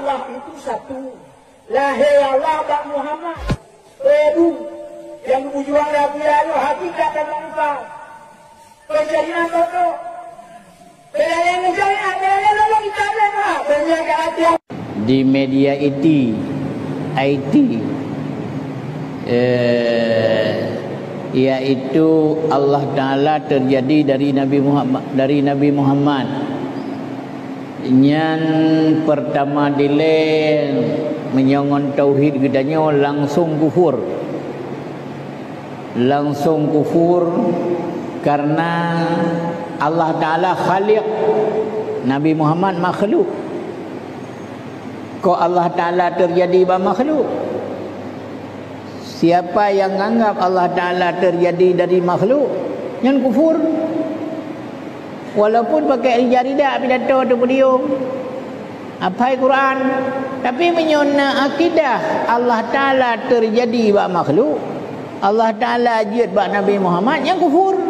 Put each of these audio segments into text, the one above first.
Allah itu satu. Lahir Allah dan Muhammad. Edu yang berjuang Nabi Allah hakikat dan manfaat. Penjadian toto. Penjadian kita ada. Penjadian di media IT yaitu Allah Ta'ala terjadi dari Nabi Muhammad yang pertama dilen menyongon tauhid gedanya langsung kufur karena Allah Ta'ala khaliq, Nabi Muhammad makhluk. Kok Allah Ta'ala terjadi makhluk? Siapa yang anggap Allah Ta'ala terjadi dari makhluk, yang kufur. Walaupun pakai jaridah pidato tu beliau apa Quran, tapi menyona akidah Allah Ta'ala terjadi makhluk, Allah Ta'ala jid Nabi Muhammad, yang kufur.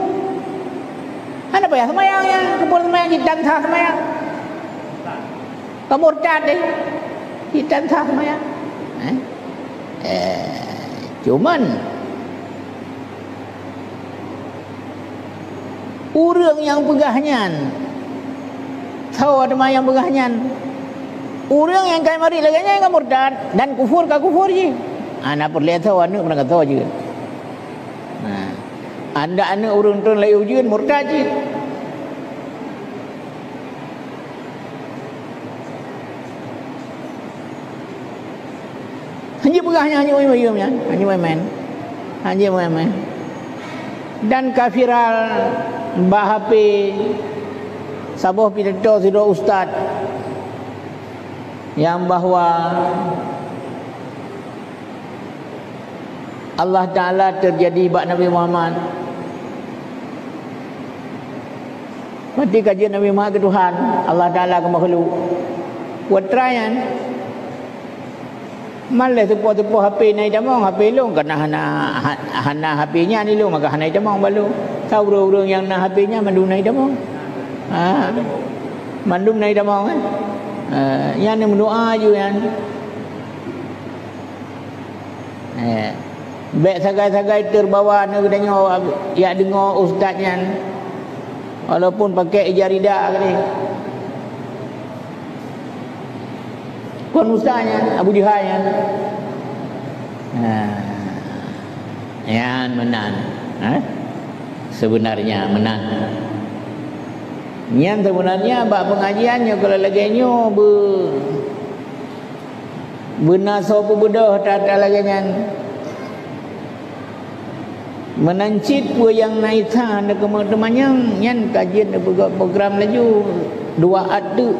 Apa ya semayangnya? Kufur semayang kita sah semayang. Kamu murtad deh. Kita sah semayang. Cuman orang yang pegahnya tahu ada yang pegahnya, orang yang kaya mari lagi yang murtad dan kufur ka kufur je. Anak perlihat tahu anak pernah tahu je. Anda anak orang tu lagi ujian murtad je. Hanya pegahnya hanya main. Dan kafiral bahapi sabuh pidato sido ustaz yang bahwa Allah Ta'ala terjadi bak Nabi Muhammad. Berarti kajian Nabi Muhammad ke Tuhan, Allah Ta'ala ke makhluk. Watrayan malah tepuh HP naik damang, HP long kena hana HP-nya ni long, maka hana damang balu. Tahu orang-orang yang nak HP-nya mandum naik damang. Mandum naik damang kan. Yang ni mendoa je kan. Baik sagai-sagai terbawa nak dengar ya dengar ustaznya. Walaupun pakai jaridah kali. Kon ustaznya Abu Jahal yang menang. Sebenarnya menang. Yang sebenarnya bab pengajiannya kalau laganya benar sopo bedah tata laganya. Menancit pun yang naita nak teman-temannya yang kajian program laju dua adu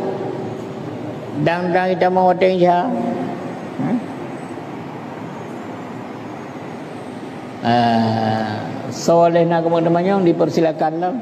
dan kita mau teng ja. Soalnya nak teman-temannya dipersilakanlah.